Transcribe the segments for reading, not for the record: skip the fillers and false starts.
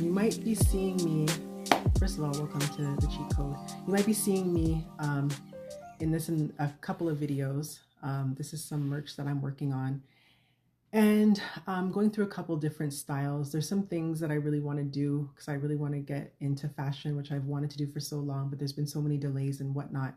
You might be seeing me, first of all, welcome to the cheat code. You might be seeing me in a couple of videos. This is some merch that I'm working on. And I'm going through a couple different styles. There's some things that I really want to do because I really want to get into fashion, which I've wanted to do for so long, but there's been so many delays and whatnot.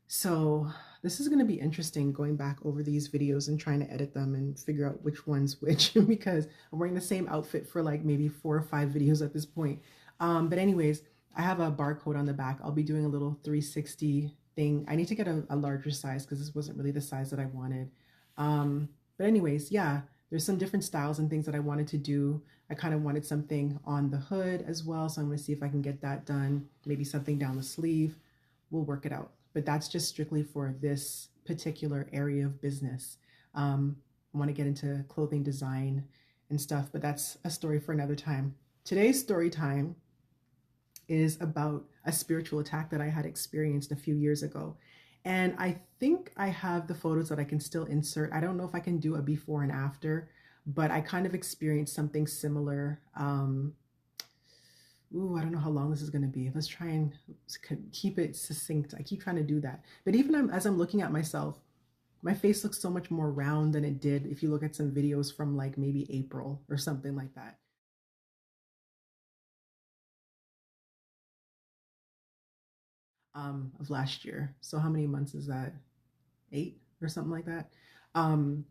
So this is going to be interesting, going back over these videos and trying to edit them and figure out which one's which because I'm wearing the same outfit for like maybe 4 or 5 videos at this point. But anyways, I have a barcode on the back. I'll be doing a little 360 thing. I need to get a larger size because this wasn't really the size that I wanted. But anyways, yeah, there's some different styles and things that I wanted to do. I kind of wanted something on the hood as well. So I'm going to see if I can get that done. Maybe something down the sleeve. We'll work it out. But that's just strictly for this particular area of business. I want to get into clothing design and stuff, but that's a story for another time. Today's story time is about a spiritual attack that I had experienced a few years ago. And I think I have the photos that I can still insert. I don't know if I can do a before and after, but I kind of experienced something similar. Ooh, I don't know how long this is going to be. Let's try and keep it succinct. I keep trying to do that. But even as I'm looking at myself, my face looks so much more round than it did if you look at some videos from like maybe April or something like that. Of last year. So how many months is that? 8 or something like that. Um,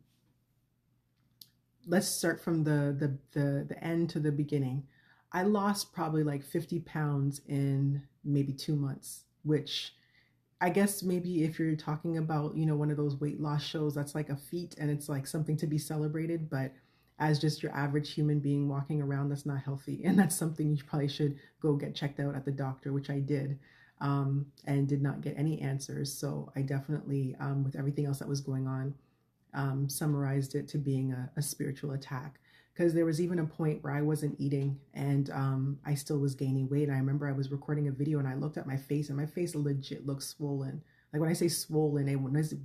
let's start from the end to the beginning. I lost probably like 50 pounds in maybe 2 months, which I guess maybe if you're talking about, one of those weight loss shows, that's like a feat and it's like something to be celebrated. But as just your average human being walking around, that's not healthy. And that's something you probably should go get checked out at the doctor, which I did, and did not get any answers. So I definitely, with everything else that was going on, summarized it to being a spiritual attack. Because there was even a point where I wasn't eating and I still was gaining weight. And I remember I was recording a video and I looked at my face and my face legit looked swollen. Like when I say swollen, it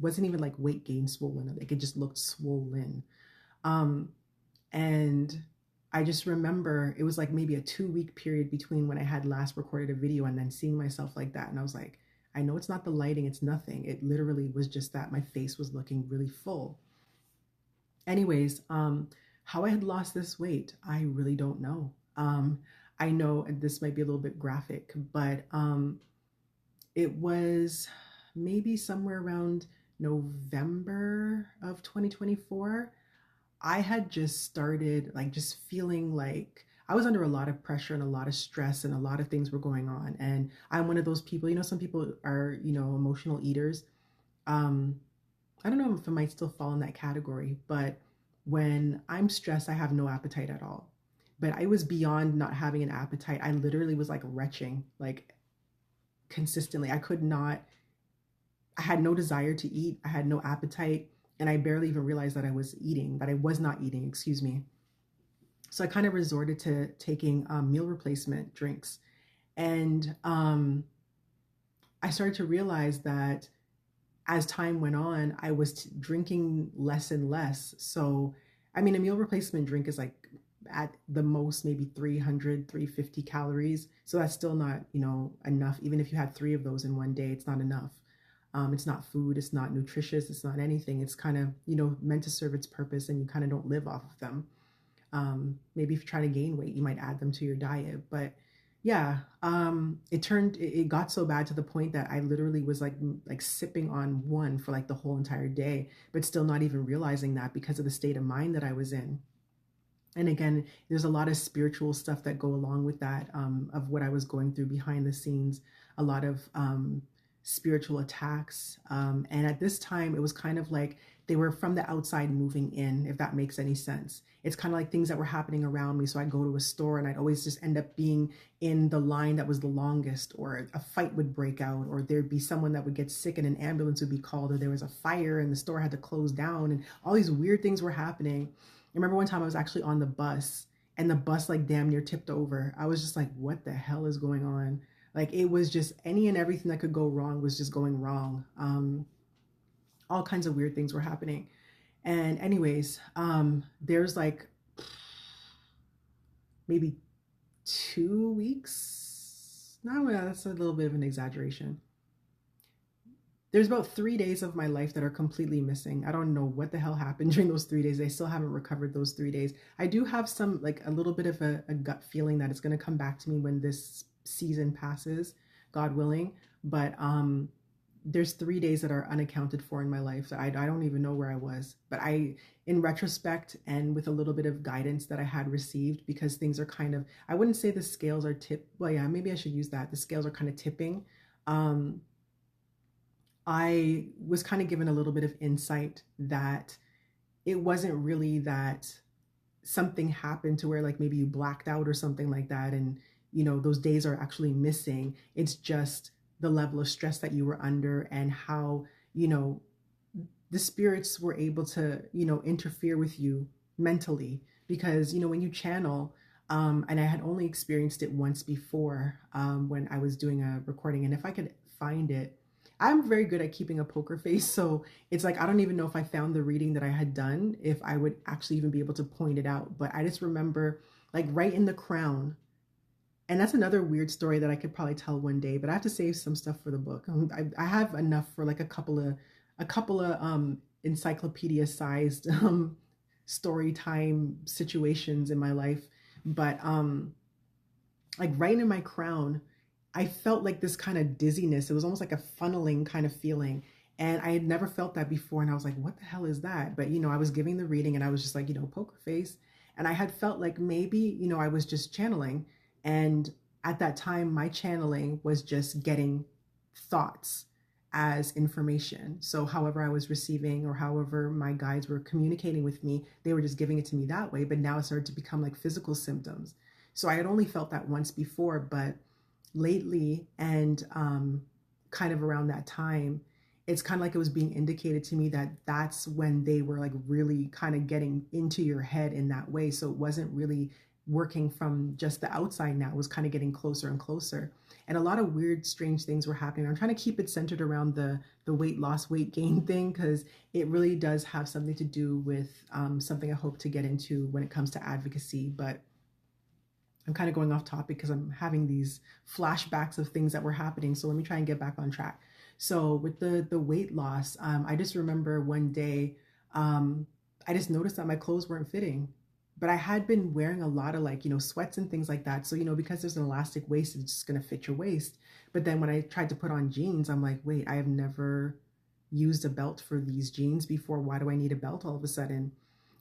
wasn't even like weight gain swollen. Like it just looked swollen. And I just remember it was like maybe a 2-week period between when I had last recorded a video and then seeing myself like that. And I was like, I know it's not the lighting, it's nothing. It literally was just that my face was looking really full. Anyways, how I had lost this weight, I really don't know. I know this might be a little bit graphic, but it was maybe somewhere around November of 2024. I had just started like just feeling like I was under a lot of pressure and a lot of stress and a lot of things were going on. And I'm one of those people, some people are, emotional eaters. I don't know if I might still fall in that category, but when I'm stressed, I have no appetite at all. But I was beyond not having an appetite. I literally was like retching, like consistently. I had no desire to eat. I had no appetite. And I barely even realized that I was not eating, excuse me. So I kind of resorted to taking meal replacement drinks. And I started to realize that as time went on, I was drinking less and less. So, I mean, a meal replacement drink is like at the most maybe 300, 350 calories. So that's still not, enough. Even if you had 3 of those in one day, it's not enough. It's not food, it's not nutritious, it's not anything. It's kind of, meant to serve its purpose and you kind of don't live off of them. Maybe if you're trying to gain weight, you might add them to your diet. But yeah, it got so bad to the point that I literally was like sipping on one for like the whole entire day, but still not even realizing that because of the state of mind that I was in. And again, there's a lot of spiritual stuff that go along with that, of what I was going through behind the scenes, a lot of spiritual attacks. And at this time, it was kind of like they were from the outside moving in, if that makes any sense. It's kind of like things that were happening around me. So I'd go to a store and I'd always just end up being in the line that was the longest, or a fight would break out, or there'd be someone that would get sick and an ambulance would be called, or there was a fire and the store had to close down, and all these weird things were happening. I remember one time I was actually on the bus and the bus like damn near tipped over. I was just like, what the hell is going on? Like it was just any and everything that could go wrong was just going wrong. All kinds of weird things were happening. And anyways, there's like maybe 2 weeks. No, yeah, that's a little bit of an exaggeration. There's about 3 days of my life that are completely missing. I don't know what the hell happened during those 3 days. I still haven't recovered those 3 days. I do have some, like a little bit of a gut feeling that it's going to come back to me when this season passes, God willing. But there's 3 days that are unaccounted for in my life. So I don't even know where I was. But in retrospect, and with a little bit of guidance that I had received, because things are kind of, I wouldn't say the scales are tip. Well, yeah, maybe I should use that. The scales are kind of tipping. Um, I was kind of given a little bit of insight that it wasn't really that something happened to where like maybe you blacked out or something like that, and those days are actually missing. It's just the level of stress that you were under, and how you know the spirits were able to interfere with you mentally, because when you channel, and I had only experienced it once before, when I was doing a recording, and if I could find it, I'm very good at keeping a poker face, so it's like I don't even know if I found the reading that I had done, if I would actually even be able to point it out. But I just remember, like, right in the crown. And that's another weird story that I could probably tell one day, but I have to save some stuff for the book. I have enough for like a couple of encyclopedia sized story time situations in my life. But like right in my crown, I felt like this kind of dizziness. It was almost like a funneling kind of feeling. And I had never felt that before. And I was like, what the hell is that? But, I was giving the reading and I was just like, poker face. And I had felt like maybe, I was just channeling. And at that time, my channeling was just getting thoughts as information. So, however I was receiving or however my guides were communicating with me, they were just giving it to me that way. But now it started to become like physical symptoms. So, I had only felt that once before, but lately, and kind of around that time, it's kind of like it was being indicated to me that that's when they were like really kind of getting into your head in that way. So it wasn't really working from just the outside. Now it was kind of getting closer and closer, and a lot of weird strange things were happening. I'm trying to keep it centered around the weight loss, weight gain thing, because it really does have something to do with something I hope to get into when it comes to advocacy. But I'm kind of going off topic because I'm having these flashbacks of things that were happening. So let me try and get back on track. So with the weight loss, I just remember one day, um, I just noticed that my clothes weren't fitting, but I had been wearing a lot of like sweats and things like that. So because there's an elastic waist, it's just gonna fit your waist. But then when I tried to put on jeans, I'm like, wait, I have never used a belt for these jeans before. Why do I need a belt all of a sudden?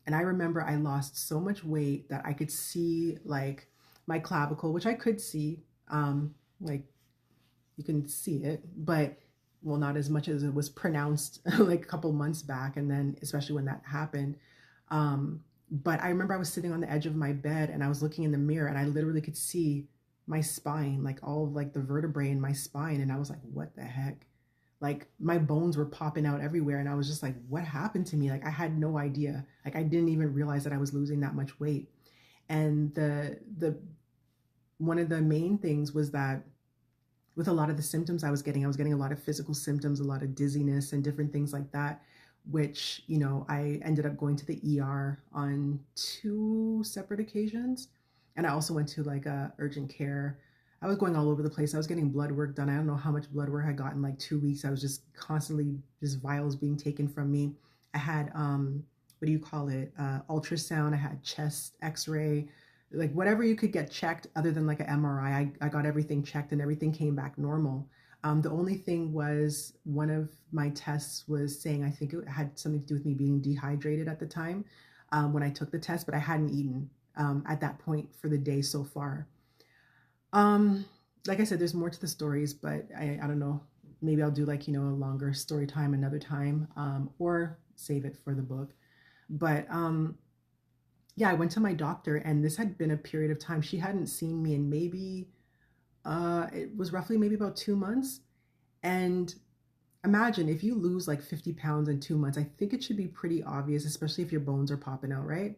And I remember I lost so much weight that I could see like my clavicle, which I could see, like you can see it, but well, not as much as it was pronounced like a couple months back. And then, especially when that happened. But I remember I was sitting on the edge of my bed and I was looking in the mirror and I literally could see my spine, like all of like the vertebrae in my spine. And I was like, what the heck? Like my bones were popping out everywhere. And I was just like, what happened to me? Like I had no idea. Like I didn't even realize that I was losing that much weight. And the one of the main things was that with a lot of the symptoms I was getting a lot of physical symptoms, a lot of dizziness and different things like that, which, I ended up going to the ER on 2 separate occasions. And I also went to like a urgent care. I was going all over the place. I was getting blood work done. I don't know how much blood work I got in like 2 weeks. I was just constantly, just vials being taken from me. I had, what do you call it? Ultrasound. I had chest x-ray, like whatever you could get checked other than like an MRI. I got everything checked and everything came back normal. The only thing was one of my tests was saying, I think it had something to do with me being dehydrated at the time, when I took the test, but I hadn't eaten at that point for the day so far. Um, like I said, there's more to the stories, but I don't know. Maybe I'll do like, a longer story time another time, or save it for the book. But yeah, I went to my doctor, and this had been a period of time. She hadn't seen me in maybe, it was roughly maybe about 2 months. And imagine if you lose like 50 pounds in 2 months, I think it should be pretty obvious, especially if your bones are popping out, right?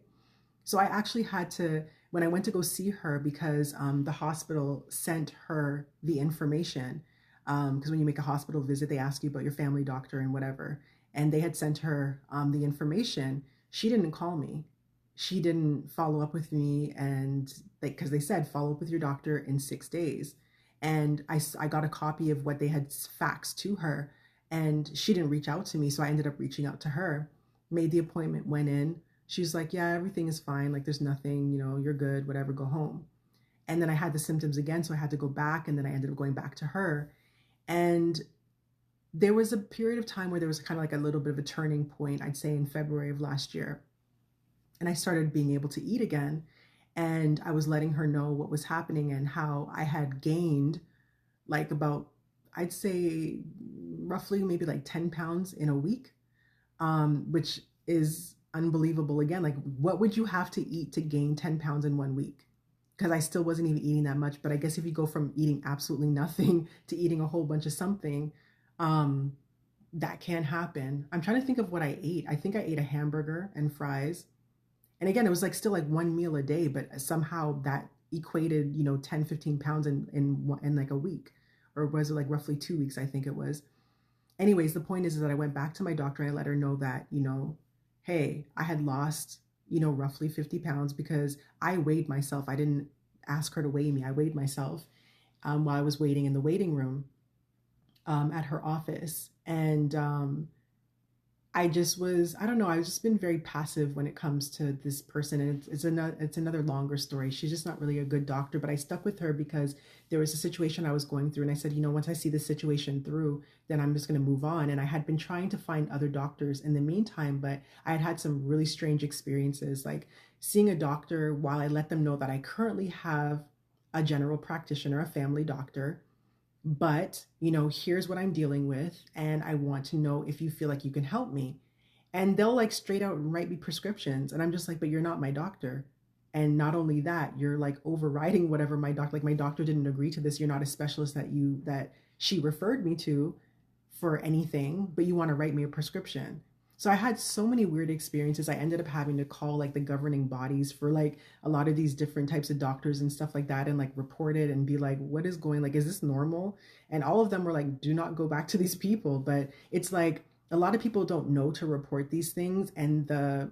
So I actually had to, when I went to go see her, because the hospital sent her the information. Because when you make a hospital visit, they ask you about your family doctor and whatever. And they had sent her the information. She didn't call me. she didn't follow up with me, and because they said follow up with your doctor in 6 days. And I got a copy of what they had faxed to her, and she didn't reach out to me. So I ended up reaching out to her, made the appointment, went in. She's like, yeah, everything is fine. Like, there's nothing, you're good, whatever, go home. And then I had the symptoms again. So I had to go back, and then I ended up going back to her. And there was a period of time where there was kind of like a little bit of a turning point, I'd say in February of last year. And I started being able to eat again. And I was letting her know what was happening and how I had gained like about, I'd say roughly maybe like 10 pounds in a week, which is unbelievable. Again, like what would you have to eat to gain 10 pounds in 1 week? Because I still wasn't even eating that much. But I guess if you go from eating absolutely nothing to eating a whole bunch of something, um, that can happen. I'm trying to think of what I ate. I think I ate a hamburger and fries. And again, it was like still like one meal a day, but somehow that equated, 10, 15 pounds in like a week, or was it like roughly 2 weeks? I think it was. Anyways, the point is that I went back to my doctor and I let her know that, hey, I had lost, roughly 50 pounds because I weighed myself. I didn't ask her to weigh me. I weighed myself while I was waiting in the waiting room at her office. And I just was, I don't know, I've just been very passive when it comes to this person. And it's another longer story. She's just not really a good doctor, but I stuck with her because there was a situation I was going through. And I said, once I see this situation through, then I'm just going to move on. And I had been trying to find other doctors in the meantime, but I had had some really strange experiences, like seeing a doctor while I let them know that I currently have a general practitioner, a family doctor. But, here's what I'm dealing with, and I want to know if you feel like you can help me. And they'll like straight out write me prescriptions. And I'm just like, but you're not my doctor. And not only that, you're like overriding whatever like my doctor didn't agree to this. You're not a specialist that she referred me to for anything, but you want to write me a prescription. So I had so many weird experiences. I ended up having to call like the governing bodies for like a lot of these different types of doctors and stuff like that, and like report it and be like, what is going, like, is this normal? And all of them were like, do not go back to these people. But it's like a lot of people don't know to report these things. And the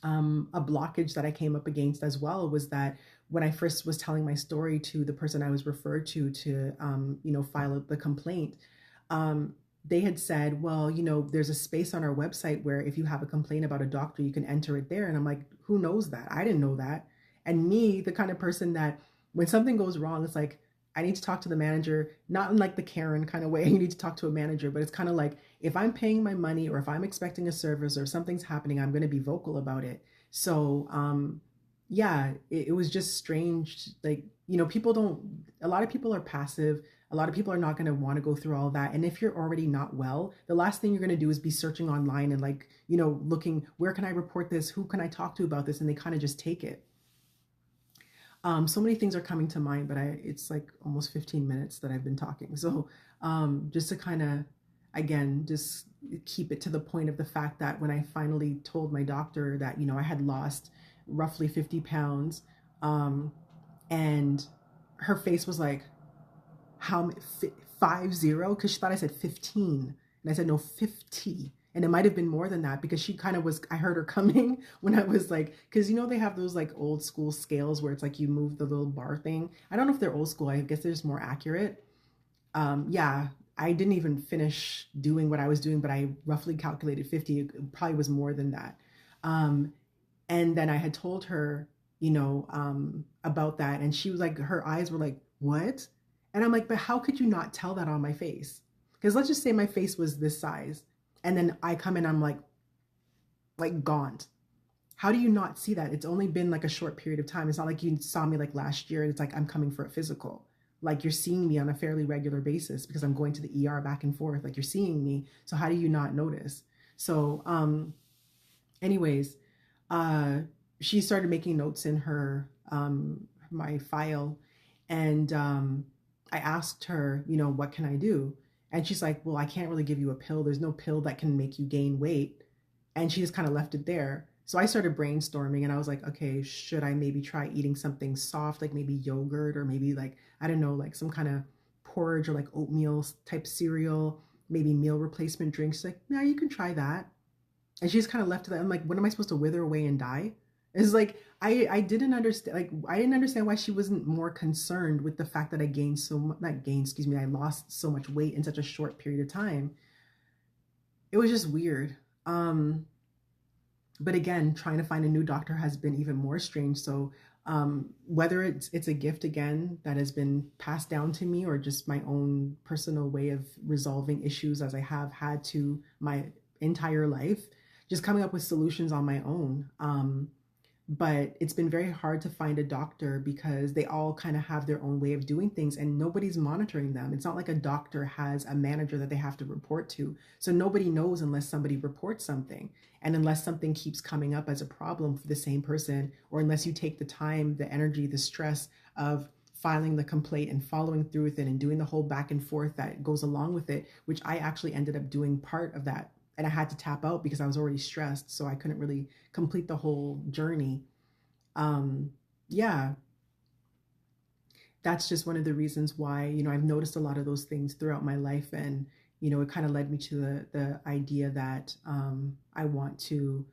a blockage that I came up against as well was that when I first was telling my story to the person I was referred to file the complaint, they had said, well, there's a space on our website where if you have a complaint about a doctor, you can enter it there. And I'm like, who knows that? I didn't know that. And me, the kind of person that when something goes wrong, it's like, I need to talk to the manager, not in like the Karen kind of way. You need to talk to a manager, but it's kind of like if I'm paying my money or if I'm expecting a service or something's happening, I'm going to be vocal about it. So, yeah, it was just strange. Like, a lot of people are passive. A lot of people are not going to want to go through all that. And if you're already not well, the last thing you're going to do is be searching online and like, looking, where can I report this? Who can I talk to about this? And they kind of just take it. So many things are coming to mind, but it's like almost 15 minutes that I've been talking. So just to kind of, again, just keep it to the point of the fact that when I finally told my doctor that, I had lost roughly 50 pounds, and her face was like, how 50? Because she thought I said 15. And I said, no, 50. And it might have been more than that because she kind of was, I heard her coming when I was like, because they have those like old school scales where it's like you move the little bar thing. I don't know if they're old school. I guess they're just more accurate. Yeah, I didn't even finish doing what I was doing, but I roughly calculated 50. It probably was more than that. And then I had told her, about that. And she was like, her eyes were like, what? And I'm like, but how could you not tell that on my face? Because let's just say my face was this size. And then I come in, I'm like gaunt. How do you not see that? It's only been like a short period of time. It's not like you saw me like last year. It's like I'm coming for a physical. Like you're seeing me on a fairly regular basis because I'm going to the ER back and forth. Like you're seeing me. So how do you not notice? So anyways, she started making notes in her my file. And I asked her, what can I do? And she's like, well, I can't really give you a pill. There's no pill that can make you gain weight. And she just kind of left it there. So I started brainstorming and I was like, okay, should I maybe try eating something soft, like maybe yogurt or maybe like, I don't know, like some kind of porridge or like oatmeal type cereal, maybe meal replacement drinks. She's like, yeah, you can try that. And she just kind of left it. I'm like, what am I supposed to wither away and die? It's like I didn't understand, like I didn't understand why she wasn't more concerned with the fact that I gained so much, not gained, excuse me, I lost so much weight in such a short period of time. It was just weird. Um, but again, trying to find a new doctor has been even more strange. So whether it's a gift again that has been passed down to me, or just my own personal way of resolving issues as I have had to my entire life, just coming up with solutions on my own. But it's been very hard to find a doctor because they all kind of have their own way of doing things and nobody's monitoring them. It's not like a doctor has a manager that they have to report to. So nobody knows unless somebody reports something. And unless something keeps coming up as a problem for the same person, or unless you take the time, the energy, the stress of filing the complaint and following through with it and doing the whole back and forth that goes along with it, which I actually ended up doing part of that. And I had to tap out because I was already stressed. So I couldn't really complete the whole journey. Um, yeah, that's just one of the reasons why, I've noticed a lot of those things throughout my life. And, it kind of led me to the idea that I want to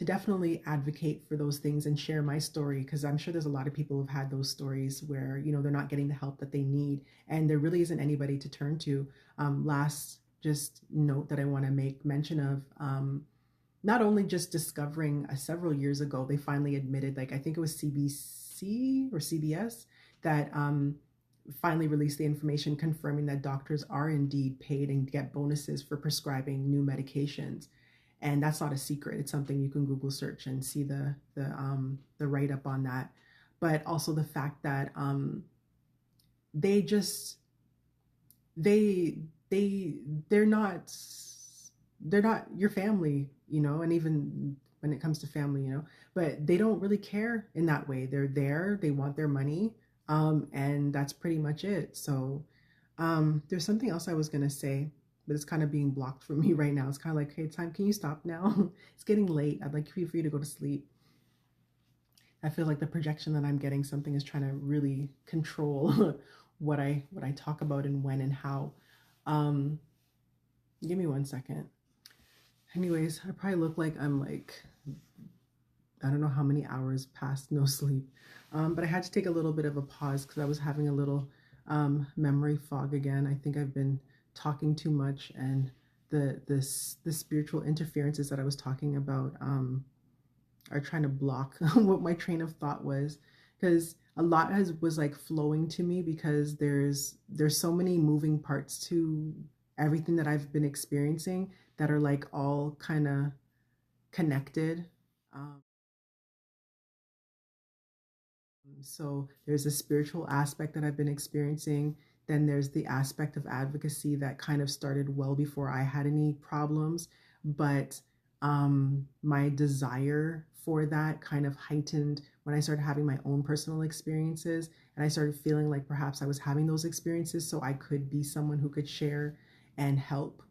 definitely advocate for those things and share my story, because I'm sure there's a lot of people who've had those stories where, they're not getting the help that they need and there really isn't anybody to turn to. Last just note that I want to make mention of, not only just discovering several years ago, they finally admitted, like I think it was CBC or CBS, that finally released the information confirming that doctors are indeed paid and get bonuses for prescribing new medications. And that's not a secret. It's something you can Google search and see the write up on that. But also the fact that they just they they they're not your family, and even when it comes to family, but they don't really care in that way. They're there, they want their money, and that's pretty much it. So there's something else I was gonna say, but it's kind of being blocked from me right now. It's kind of like, hey, time, can you stop now? It's getting late. I'd like for you to go to sleep. I feel like the projection that I'm getting, something is trying to really control what I talk about and when and how. Um, Give me 1 second. Anyways, I probably look like I'm like, I don't know how many hours past no sleep. But I had to take a little bit of a pause because I was having a little memory fog again. I think I've been talking too much, and the spiritual interferences that I was talking about are trying to block what my train of thought was, because a lot was like flowing to me, because there's so many moving parts to everything that I've been experiencing that are like all kind of connected. Um, so there's a spiritual aspect that I've been experiencing. Then there's the aspect of advocacy that kind of started well before I had any problems, but my desire for that kind of heightened when I started having my own personal experiences, and I started feeling like perhaps I was having those experiences so I could be someone who could share and help.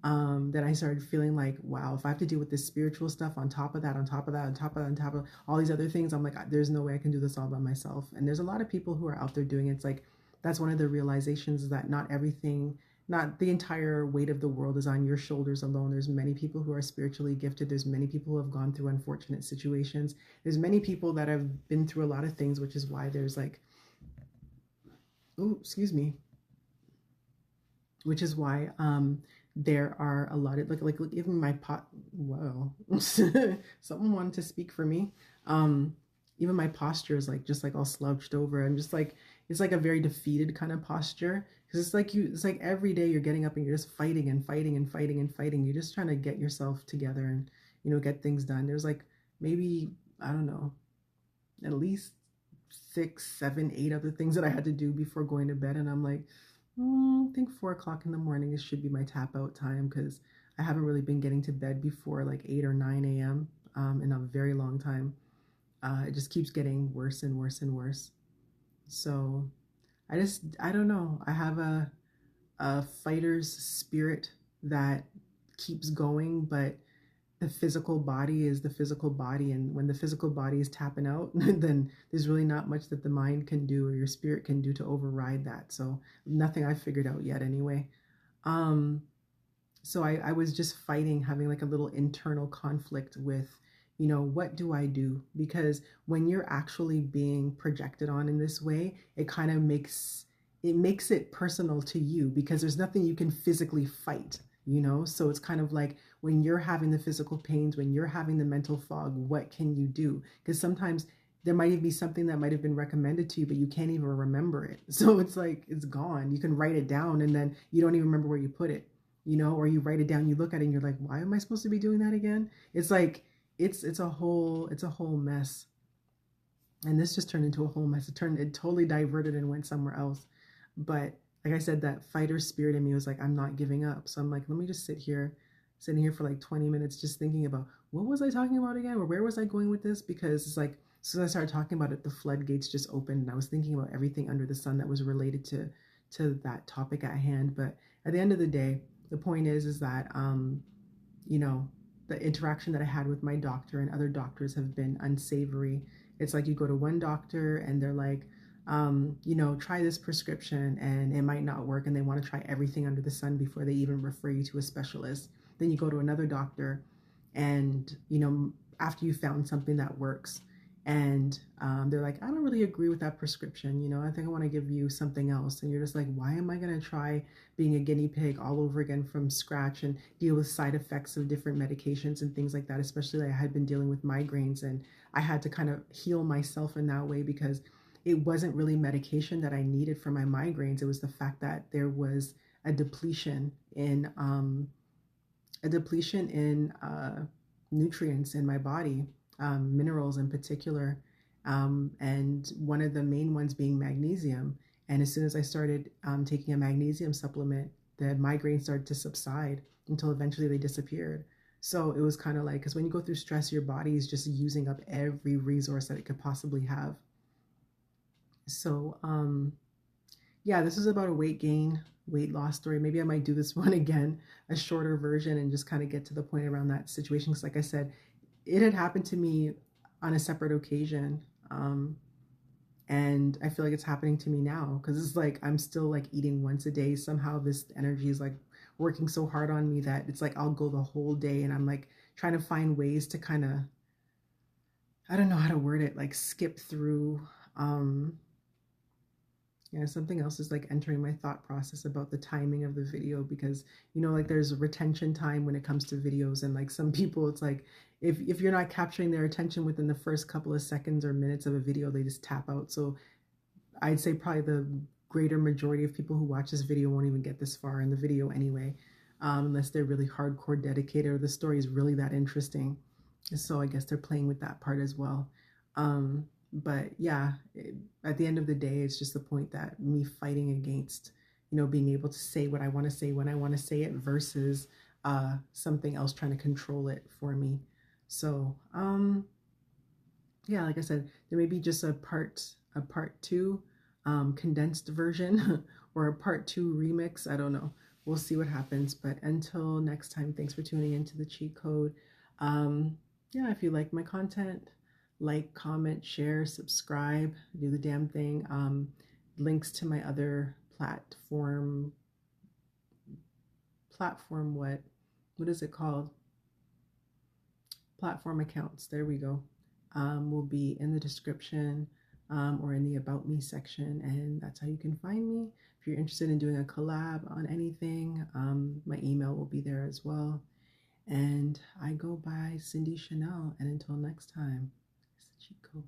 Then I started feeling like, wow, if I have to deal with this spiritual stuff on top of that, on top of that, on top of that, on top of all these other things, I'm like, there's no way I can do this all by myself. And there's a lot of people who are out there doing it. It's like, that's one of the realizations, is that not everything, not the entire weight of the world is on your shoulders alone. There's many people who are spiritually gifted. There's many people who have gone through unfortunate situations. There's many people that have been through a lot of things, which is why there's like, oh, excuse me, which is why there are a lot of like even my pot. Whoa, someone wanted to speak for me. Even my posture is like just like all slouched over. I'm just like, it's like a very defeated kind of posture, because it's like every day you're getting up and you're just fighting and fighting and fighting and fighting. You're just trying to get yourself together and get things done. There's like maybe, I don't know, at least 6, 7, 8 other things that I had to do before going to bed, and I'm like, I think 4 o'clock in the morning should be my tap out time, because I haven't really been getting to bed before like 8 or 9 a.m. In a very long time. It just keeps getting worse and worse and worse. So I don't know. I have a fighter's spirit that keeps going, but the physical body is the physical body, and when the physical body is tapping out, then there's really not much that the mind can do or your spirit can do to override that. So nothing I've figured out yet anyway. um so I was just fighting, having like a little internal conflict with You know, what do I do? Because when you're actually being projected on in this way, it kind of makes it personal to you, because there's nothing you can physically fight, you know? So it's kind of like when you're having the physical pains, when you're having the mental fog, what can you do? Because sometimes there might even be something that might have been recommended to you, but you can't even remember it. So it's like it's gone. You can write it down and then you don't even remember where you put it, you know, or you write it down, you look at it and you're like, why am I supposed to be doing that again? It's like it's a whole mess. And this just turned into a whole mess. It totally diverted and went somewhere else. But like I said, that fighter spirit in me was like, I'm not giving up. So I'm like, let me just sitting here for like 20 minutes, just thinking about what was I talking about again? Or where was I going with this? Because it's like, as soon as I started talking about it, the floodgates just opened, and I was thinking about everything under the sun that was related to that topic at hand. But at the end of the day, the point is that you know, the interaction that I had with my doctor and other doctors have been unsavory. It's like you go to one doctor and they're like, you know, try this prescription and it might not work, and they want to try everything under the sun before they even refer you to a specialist. Then you go to another doctor and, you know, after you found something that works, and they're like, I don't really agree with that prescription, you know, I think I want to give you something else. And you're just like, why am I going to try being a guinea pig all over again from scratch and deal with side effects of different medications and things like that? Especially like I had been dealing with migraines, and I had to kind of heal myself in that way, because it wasn't really medication that I needed for my migraines. It was the fact that there was a depletion in nutrients in my body, minerals in particular, and one of the main ones being magnesium. And as soon as I started taking a magnesium supplement, the migraines started to subside until eventually they disappeared. So it was kind of like, because when you go through stress, your body is just using up every resource that it could possibly have. So yeah, this is about a weight loss story. Maybe I might do this one again, a shorter version, and just kind of get to the point around that situation. Because like I said, it had happened to me on a separate occasion. And I feel like it's happening to me now, because it's like I'm still like eating once a day. Somehow this energy is like working so hard on me that it's like I'll go the whole day and I'm like trying to find ways to kind of, I don't know how to word it, like skip through yeah, something else is like entering my thought process about the timing of the video, because you know, like there's a retention time when it comes to videos, and like some people, it's like if you're not capturing their attention within the first couple of seconds or minutes of a video, they just tap out. So I'd say probably the greater majority of people who watch this video won't even get this far in the video anyway, unless they're really hardcore dedicated or the story is really that interesting. So I guess they're playing with that part as well. But yeah, at the end of the day, it's just the point that me fighting against, you know, being able to say what I want to say when I want to say it, versus something else trying to control it for me. So yeah, like I said, there may be just a part two condensed version or a part two remix. I don't know. We'll see what happens. But until next time, thanks for tuning into the cheat code. Yeah, if you like my content, like, comment, share, subscribe, do the damn thing. Links to my other platform, what is it called? Platform accounts. There we go. Will be in the description or in the About Me section, and that's how you can find me. If you're interested in doing a collab on anything, my email will be there as well. And I go by Sindy Shenel, and until next time, it's the cheat code.